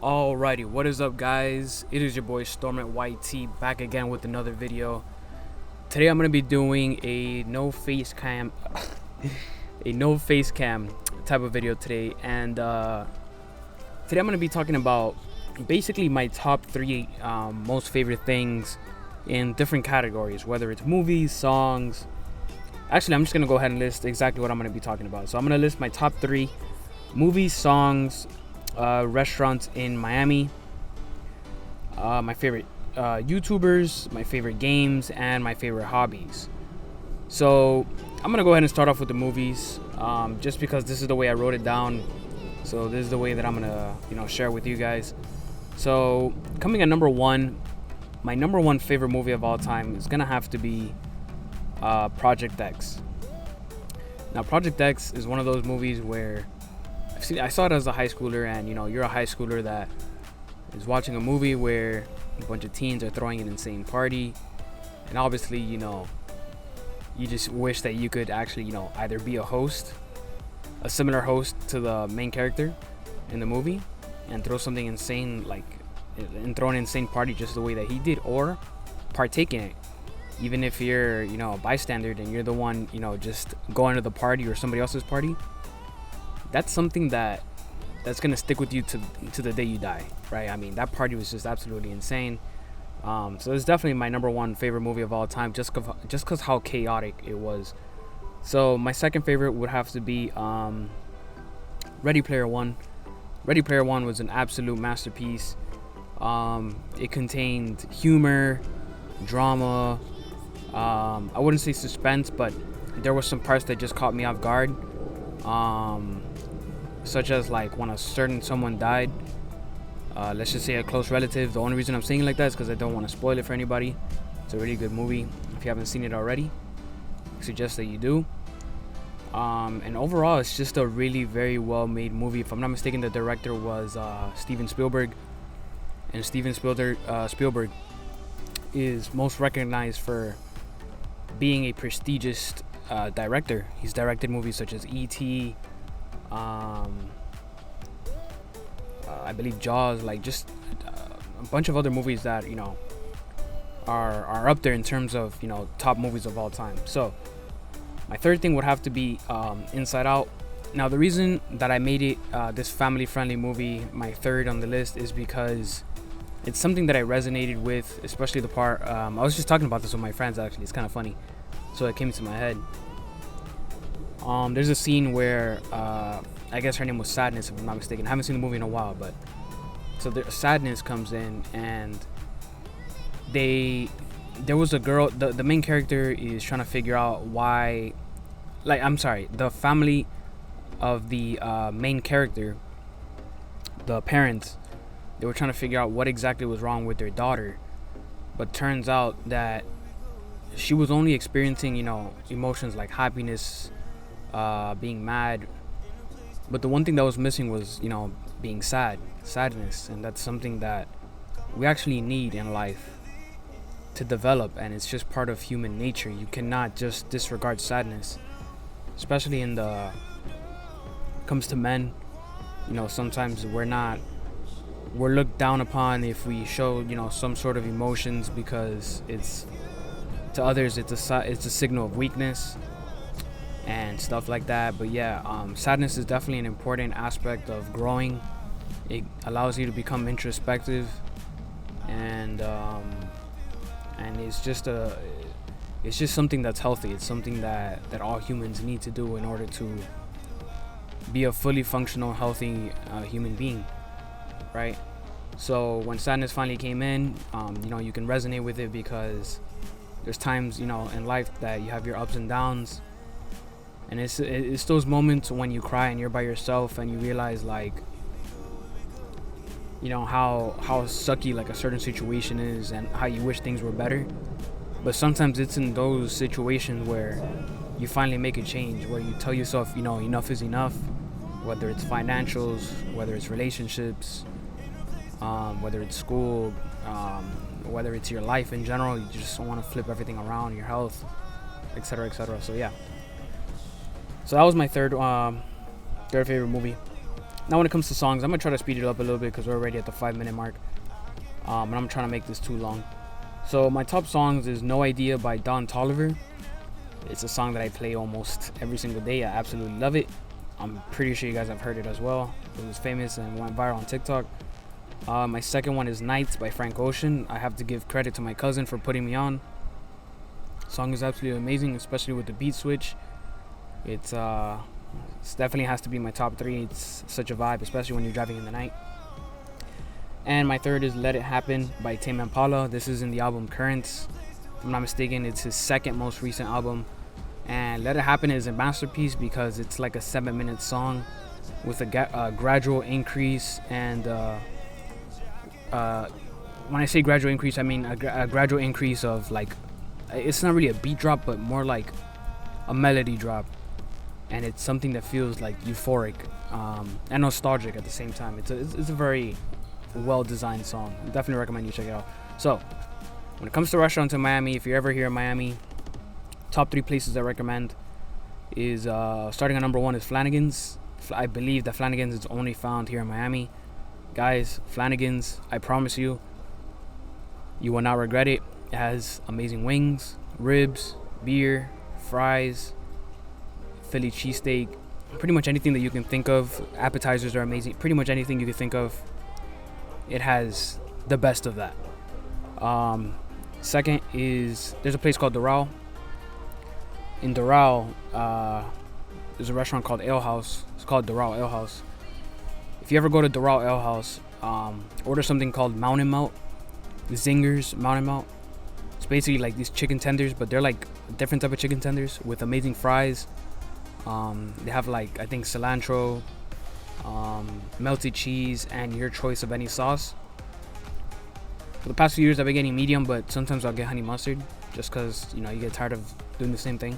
Alrighty, what is up, guys? It is your boy Storm at YT back again with another video. Today I'm gonna be doing a no face cam type of video today, and today I'm gonna be talking about basically my top three most favorite things in different categories, whether it's movies, songs. Actually, I'm just gonna go ahead and list exactly what I'm gonna be talking about. So I'm gonna list my top three movies, songs, restaurants in Miami, my favorite YouTubers, my favorite games, and my favorite hobbies. So I'm gonna go ahead and start off with the movies, just because this is the way I wrote it down. So this is the way that I'm gonna, share with you guys. So coming at number one, my number one favorite movie of all time is gonna have to be Project X. Now, Project X is one of those movies where I saw it as a high schooler, and you're a high schooler that is watching a movie where a bunch of teens are throwing an insane party, and obviously you just wish that you could actually either be a host, a similar host to the main character in the movie, and throw something insane, and throw an insane party just the way that he did, or partake in it, even if you're a bystander and you're the one just going to the party or somebody else's party. That's something that's gonna stick with you to the day you die, right? I mean, that party was just absolutely insane. So it's definitely my number one favorite movie of all time, just cause how chaotic it was. So my second favorite would have to be Ready Player One. Ready Player One was an absolute masterpiece. It contained humor, drama. I wouldn't say suspense, but there were some parts that just caught me off guard. Such as when a certain someone died, let's just say a close relative. The only reason I'm saying it like that is because I don't want to spoil it for anybody. It's a really good movie. If you haven't seen it already, I suggest that you do. And overall, it's just a really very well made movie. If I'm not mistaken, the director was Steven Spielberg, and Steven Spielberg is most recognized for being a prestigious director. He's directed movies such as E.T., I believe Jaws, just a bunch of other movies that are up there in terms of top movies of all time. So my third thing would have to be Inside Out. Now, the reason that I made it this family-friendly movie my third on the list is because it's something that I resonated with, especially the part I was just talking about this with my friends. Actually, it's kind of funny, so it came to my head. There's a scene where I guess her name was Sadness, if I'm not mistaken. I haven't seen the movie in a while, but so Sadness comes in, and there was a girl. The main character is trying to figure out why, the family of the main character, the parents, they were trying to figure out what exactly was wrong with their daughter, but turns out that she was only experiencing emotions like happiness, being mad, but the one thing that was missing was being sadness, and that's something that we actually need in life to develop, and it's just part of human nature. You cannot just disregard sadness, especially comes to men. Sometimes we're looked down upon if we show some sort of emotions, because to others it's a signal of weakness and stuff like that. But yeah, sadness is definitely an important aspect of growing. It allows you to become introspective, and it's just something that's healthy. It's something that all humans need to do in order to be a fully functional, healthy human being, right? So when sadness finally came in, you can resonate with it, because there's times in life that you have your ups and downs. And it's those moments when you cry and you're by yourself, and you realize how sucky a certain situation is, and how you wish things were better. But sometimes it's in those situations where you finally make a change, where you tell yourself enough is enough, whether it's financials, whether it's relationships, whether it's school, whether it's your life in general. You just don't want to flip everything around, your health, etc., etc. So yeah. So that was my third favorite movie. Now when it comes to songs, I'm gonna try to speed it up a little bit because we're already at the 5-minute mark, and I'm trying to make this too long. So my top songs is No Idea by Don Toliver. It's a song that I play almost every single day. I absolutely love it. I'm pretty sure you guys have heard it as well. It was famous and went viral on TikTok. My second one is Nights by Frank Ocean. I have to give credit to my cousin for putting me on. The song is absolutely amazing, especially with the beat switch. It definitely has to be my top 3. It's such a vibe, especially when you're driving in the night. And my third is Let It Happen by Tim Impala. This is in the album Currents. If I'm not mistaken, it's his second most recent album. And Let It Happen is a masterpiece because it's like a 7-minute song with a gradual increase. And when I say gradual increase, I mean a gradual increase of like, it's not really a beat drop, but more like a melody drop. And it's something that feels like euphoric and nostalgic at the same time. It's a very well-designed song. I definitely recommend you check it out. So, when it comes to restaurants in Miami, if you're ever here in Miami, top 3 places I recommend is starting at number 1 is Flanigan'S. I believe that Flanigan'S is only found here in Miami. Guys, Flanigan'S, I promise you, you will not regret it. It has amazing wings, ribs, beer, fries, Philly cheesesteak, pretty much anything that you can think of. Appetizers are amazing. Pretty much anything you can think of, it has the best of that. Second is, there's a place called Doral. In Doral, there's a restaurant called Ale House. It's called Doral Ale House. If you ever go to Doral Ale House, order something called Mountain Melt. Zingers Mountain Melt. It's basically like these chicken tenders, but they're like a different type of chicken tenders with amazing fries. They have like, I think, cilantro, melted cheese, and your choice of any sauce. For the past few years I've been getting medium, but sometimes I'll get honey mustard just because, you know, you get tired of doing the same thing.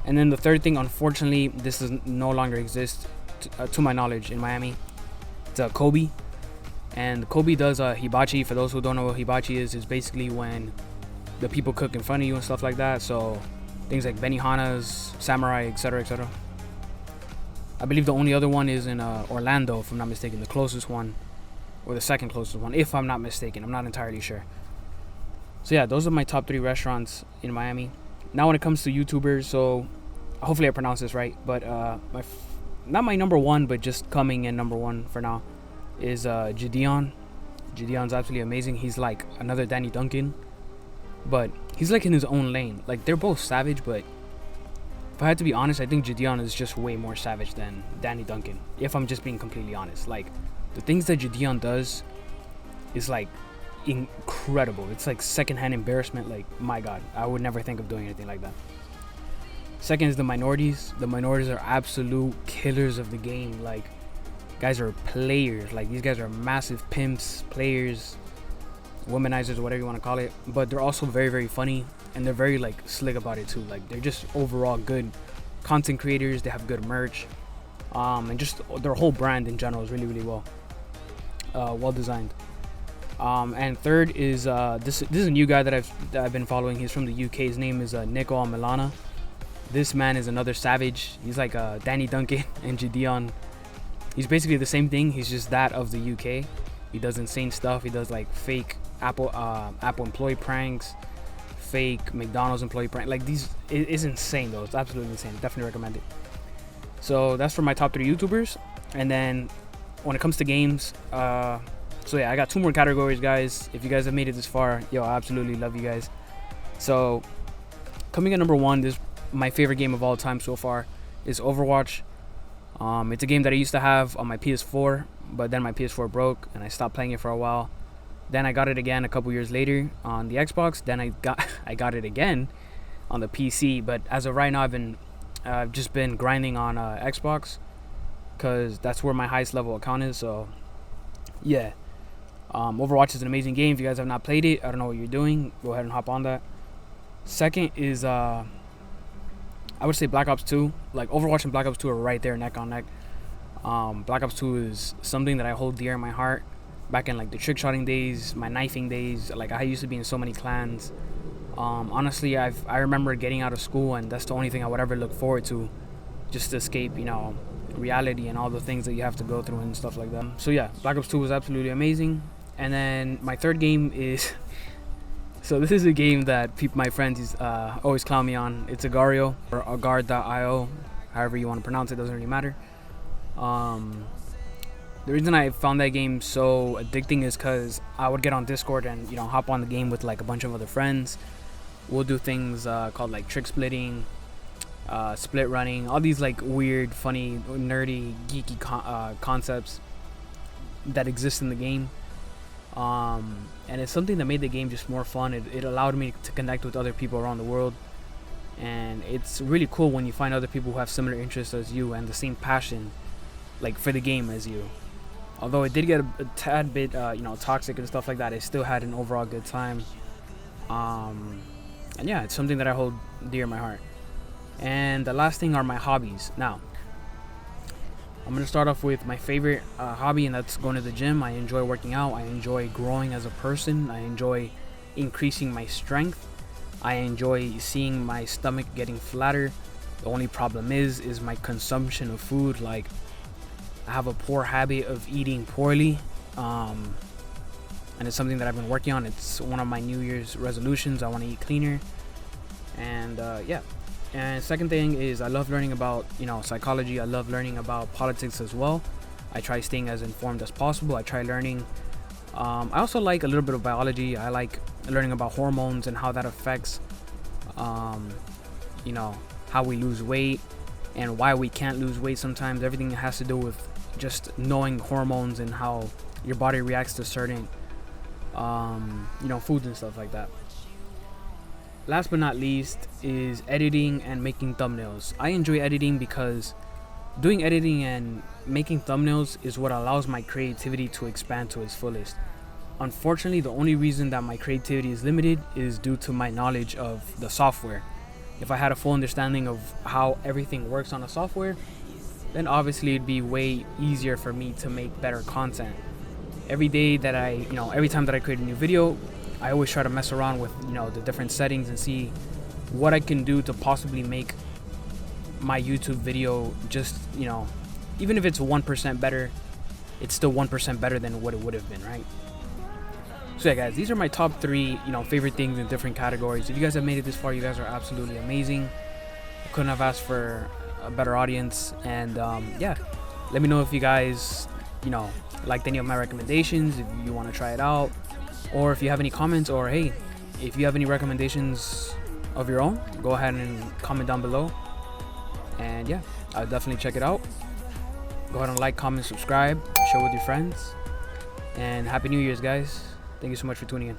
And then the third thing, unfortunately, this does no longer exist to my knowledge in Miami. It's Kobe. And Kobe does hibachi. For those who don't know what hibachi is basically when the people cook in front of you and stuff like that. So things like Benihanas, Samurai, etc., etc. I believe the only other one is in Orlando, if I'm not mistaken, the closest one, or the second closest one, if I'm not mistaken. I'm not entirely sure. So yeah, those are my top 3 restaurants in Miami. Now when it comes to YouTubers, so hopefully I pronounced this right, but not my number 1, but just coming in number 1 for now, is Gideon. Gideon's absolutely amazing. He's like another Danny Duncan, but he's like in his own lane. Like, they're both savage, but if I had to be honest, I think Gideon is just way more savage than Danny Duncan, if I'm just being completely honest. Like, the things that Gideon does is like incredible. It's like secondhand embarrassment. Like, my god, I would never think of doing anything like that. Second is the Minorities. The Minorities are absolute killers of the game. Like, guys are players. Like, these guys are massive pimps, players, womanizers, whatever you want to call it. But they're also very, very funny, and they're very like slick about it too. Like, they're just overall good content creators. They have good merch, and just their whole brand in general is really, really well designed. And third is this is a new guy that I've been following. He's from the UK. His name is Nikola Milana. This man is another savage. He's like Danny Duncan and Gideon. He's basically the same thing. He's just that of the UK. He does insane stuff. He does like fake Apple employee pranks, fake McDonald's employee prank. Like, these, it is insane though. It's absolutely insane. Definitely recommend it. So that's for my top 3 YouTubers. And then when it comes to games, so yeah, I got 2 more categories, guys. If you guys have made it this far, yo, I absolutely love you guys. So coming at number 1, this my favorite game of all time so far is Overwatch. It's a game that I used to have on my PS4, but then my PS4 broke and I stopped playing it for a while. Then I got it again a couple years later on the Xbox. Then I got it again on the PC. But as of right now, I've just been grinding on Xbox because that's where my highest level account is. So yeah, Overwatch is an amazing game. If you guys have not played it, I don't know what you're doing. Go ahead and hop on that. Second is I would say Black Ops 2. Like, Overwatch and Black Ops 2 are right there, neck on neck. Black Ops 2 is something that I hold dear in my heart. Back in like the trick shotting days, my knifing days, like I used to be in so many clans. Honestly, I remember getting out of school and that's the only thing I would ever look forward to, just to escape, you know, reality and all the things that you have to go through and stuff like that. So yeah, Black Ops 2 was absolutely amazing. And then my third game is so this is a game that my friends always clown me on. It's Agario, or Agar.io, however you want to pronounce it, doesn't really matter. The reason I found that game so addicting is because I would get on Discord and hop on the game with like a bunch of other friends. We'll do things called like trick splitting, split running, all these like weird, funny, nerdy, geeky concepts that exist in the game. And it's something that made the game just more fun. It allowed me to connect with other people around the world, and it's really cool when you find other people who have similar interests as you and the same passion like for the game as you. Although it did get a tad bit toxic and stuff like that, I still had an overall good time. And yeah, it's something that I hold dear in my heart. And the last thing are my hobbies. Now, I'm going to start off with my favorite hobby, and that's going to the gym. I enjoy working out. I enjoy growing as a person. I enjoy increasing my strength. I enjoy seeing my stomach getting flatter. The only problem is my consumption of food. Like, I have a poor habit of eating poorly. And it's something that I've been working on. It's one of my New Year's resolutions. I want to eat cleaner. And yeah. And second thing is I love learning about psychology. I love learning about politics as well. I try staying as informed as possible. I try learning. I also like a little bit of biology. I like learning about hormones and how that affects how we lose weight and why we can't lose weight sometimes. Everything has to do with just knowing hormones and how your body reacts to certain foods and stuff like that. Last but not least is editing and making thumbnails. I enjoy editing because doing editing and making thumbnails is what allows my creativity to expand to its fullest. Unfortunately, the only reason that my creativity is limited is due to my knowledge of the software. If I had a full understanding of how everything works on a software, then obviously it'd be way easier for me to make better content. Every day that every time that I create a new video, I always try to mess around with the different settings and see what I can do to possibly make my YouTube video just even if it's 1% better, it's still 1% better than what it would have been, right? So yeah, guys, these are my top 3 favorite things in different categories. If you guys have made it this far, you guys are absolutely amazing. I couldn't have asked for a better audience. And yeah, let me know if you guys liked any of my recommendations, if you want to try it out, or if you have any comments, or hey, if you have any recommendations of your own, go ahead and comment down below. And yeah, I'll definitely check it out. Go ahead and like, comment, subscribe, share with your friends, and Happy New Year's, guys. Thank you so much for tuning in.